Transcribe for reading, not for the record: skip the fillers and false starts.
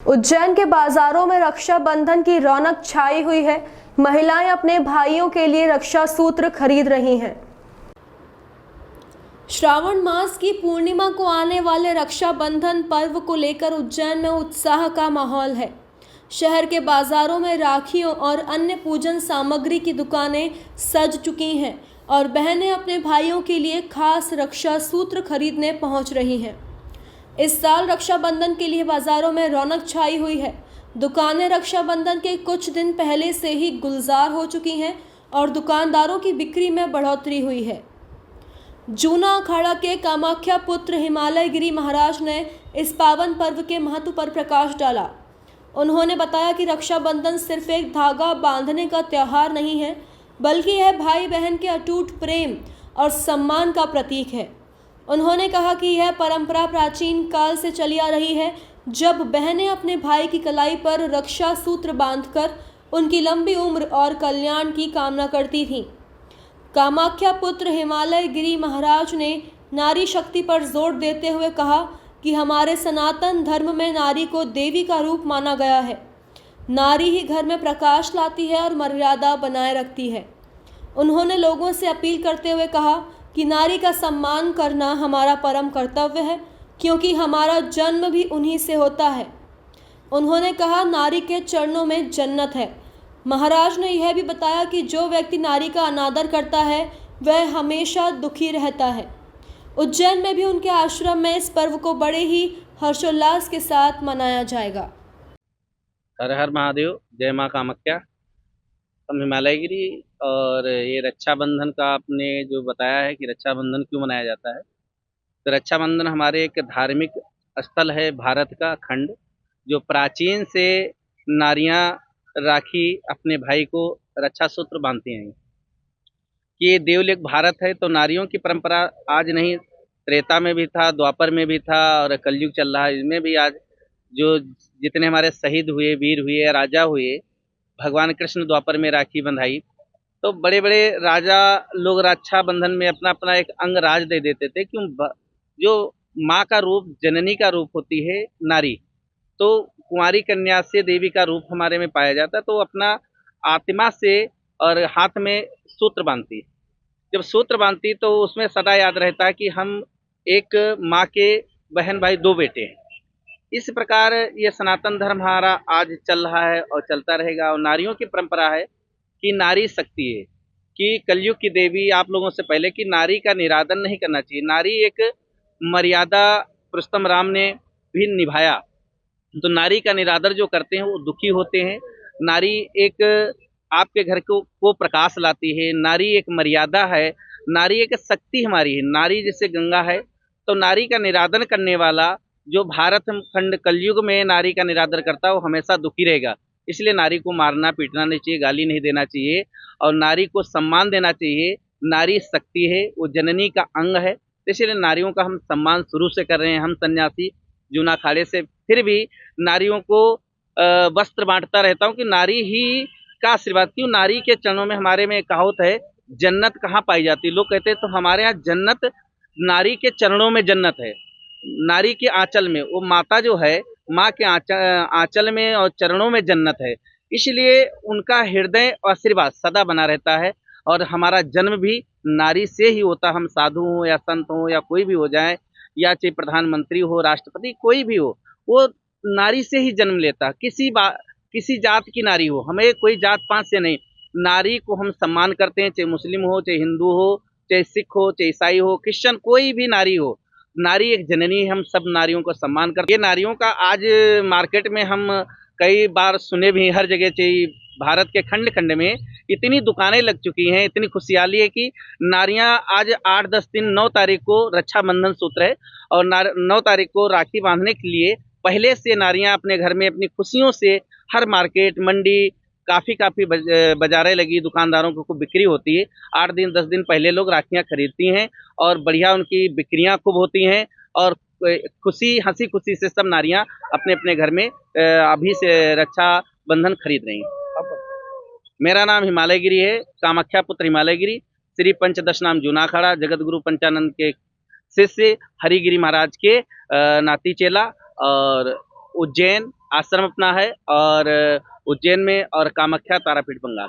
उज्जैन के बाजारों में रक्षाबंधन की रौनक छाई हुई है। महिलाएं अपने भाइयों के लिए रक्षा सूत्र खरीद रही हैं। श्रावण मास की पूर्णिमा को आने वाले रक्षाबंधन पर्व को लेकर उज्जैन में उत्साह का माहौल है। शहर के बाजारों में राखियों और अन्य पूजन सामग्री की दुकानें सज चुकी हैं और बहनें अपने भाइयों के लिए खास रक्षा सूत्र खरीदने पहुंच रही हैं। इस साल रक्षाबंधन के लिए बाजारों में रौनक छाई हुई है। दुकानें रक्षाबंधन के कुछ दिन पहले से ही गुलजार हो चुकी हैं और दुकानदारों की बिक्री में बढ़ोतरी हुई है। जूना अखाड़ा के कामाख्या पुत्र हिमालय गिरी महाराज ने इस पावन पर्व के महत्व पर प्रकाश डाला। उन्होंने बताया कि रक्षाबंधन सिर्फ एक धागा बांधने का त्योहार नहीं है, बल्कि यह भाई बहन के अटूट प्रेम और सम्मान का प्रतीक है। उन्होंने कहा कि यह परंपरा प्राचीन काल से चली आ रही है, जब बहनें अपने भाई की कलाई पर रक्षा सूत्र बांधकर उनकी लंबी उम्र और कल्याण की कामना करती थीं। कामाख्या पुत्र हिमालय गिरी महाराज ने नारी शक्ति पर जोर देते हुए कहा कि हमारे सनातन धर्म में नारी को देवी का रूप माना गया है। नारी ही घर में प्रकाश लाती है और मर्यादा बनाए रखती है। उन्होंने लोगों से अपील करते हुए कहा कि नारी का सम्मान करना हमारा परम कर्तव्य है, क्योंकि हमारा जन्म भी उन्हीं से होता है। उन्होंने कहा, नारी के चरणों में जन्नत है। महाराज ने यह भी बताया कि जो व्यक्ति नारी का अनादर करता है वह हमेशा दुखी रहता है। उज्जैन में भी उनके आश्रम में इस पर्व को बड़े ही हर्षोल्लास के साथ मनाया जाएगा। हर हर महादेव, जय माँ कामाख्या। हम हिमालय गिरी और ये रक्षाबंधन का आपने जो बताया है कि रक्षाबंधन क्यों मनाया जाता है, तो रक्षाबंधन हमारे एक धार्मिक स्थल है, भारत का खंड, जो प्राचीन से नारियां राखी अपने भाई को रक्षा सूत्र बांधती हैं। ये देवलोक भारत है, तो नारियों की परंपरा आज नहीं, त्रेता में भी था, द्वापर में भी था और कलयुग चल रहा है, इसमें भी आज जो जितने हमारे शहीद हुए, वीर हुए, राजा हुए, भगवान कृष्ण द्वापर में राखी बंधाई, तो बड़े बड़े राजा लोग रक्षाबंधन में अपना अपना एक अंग राज दे देते थे। क्यों? जो माँ का रूप, जननी का रूप होती है नारी, तो कुंवारी कन्या से देवी का रूप हमारे में पाया जाता है, तो अपना आत्मा से और हाथ में सूत्र बांधती। जब सूत्र बांधती तो उसमें सदा याद रहता है कि हम एक माँ के बहन भाई दो बेटे हैं। इस प्रकार ये सनातन धर्म हमारा आज चल रहा है और चलता रहेगा। और नारियों की परंपरा है कि नारी शक्ति है, कि कलयुग की देवी, आप लोगों से पहले, कि नारी का निरादन नहीं करना चाहिए। नारी एक मर्यादा पुरुषोत्तम राम ने भी निभाया, तो नारी का निरादर जो करते हैं वो दुखी होते हैं। नारी एक आपके घर को प्रकाश लाती है। नारी एक मर्यादा है, नारी एक शक्ति हमारी है। नारी जैसे गंगा है, तो नारी का निरादन करने वाला जो भारत खंड कलयुग में नारी का निरादर करता है वो हमेशा दुखी रहेगा। इसलिए नारी को मारना पीटना नहीं चाहिए, गाली नहीं देना चाहिए और नारी को सम्मान देना चाहिए। नारी शक्ति है, वो जननी का अंग है, इसलिए नारियों का हम सम्मान शुरू से कर रहे हैं। हम सन्यासी जूना अखाड़े से फिर भी नारियों को वस्त्र बांटता रहता हूँ कि नारी ही का आशीर्वाद। क्यों? नारी के चरणों में, हमारे में एक कहावत है, जन्नत कहाँ पाई जाती है। लोग कहते हैं तो हमारे यहाँ जन्नत नारी के चरणों में जन्नत है। नारी के आंचल में, वो माता जो है, माँ के आंचल में और चरणों में जन्नत है। इसलिए उनका हृदय और आशीर्वाद सदा बना रहता है। और हमारा जन्म भी नारी से ही होता। हम साधु हों या संत हों या कोई भी हो जाए, या चाहे प्रधानमंत्री हो, राष्ट्रपति, कोई भी हो, वो नारी से ही जन्म लेता। किसी जात की नारी हो, हमें कोई जात पात से नहीं, नारी को हम सम्मान करते हैं, चाहे मुस्लिम हो, चाहे हिंदू हो, चाहे सिख हो, चाहे ईसाई हो, क्रिश्चियन, कोई भी नारी हो। नारी एक जननी है, हम सब नारियों को सम्मान करते हैं। ये नारियों का आज मार्केट में हम कई बार सुने भी, हर जगह चाहिए, भारत के खंड खंड में इतनी दुकानें लग चुकी हैं। इतनी खुशहाली है कि नारियां आज 8-10 दिन, 9 तारीख को रक्षाबंधन सूत्र है और 9 तारीख को राखी बांधने के लिए पहले से नारियां अपने घर में अपनी खुशियों से हर मार्केट, मंडी, काफ़ी बाजारें लगी, दुकानदारों को खूब बिक्री होती है। 8 दिन 10 दिन पहले लोग राखियाँ खरीदती हैं और बढ़िया उनकी बिक्रियाँ खूब होती हैं और हंसी खुशी से सब नारियाँ अपने अपने घर में अभी से रक्षाबंधन खरीद रही हैं। मेरा नाम हिमालय गिरी है, कामाख्या पुत्र हिमालय गिरी, श्री पंचदश नाम जूना अखाड़ा, जगत गुरु पंचानंद के शिष्य हरिगिरी महाराज के नाती चेला, और उज्जैन आश्रम अपना है और उज्जैन में और कामाख्या तारापीठ बंगाल।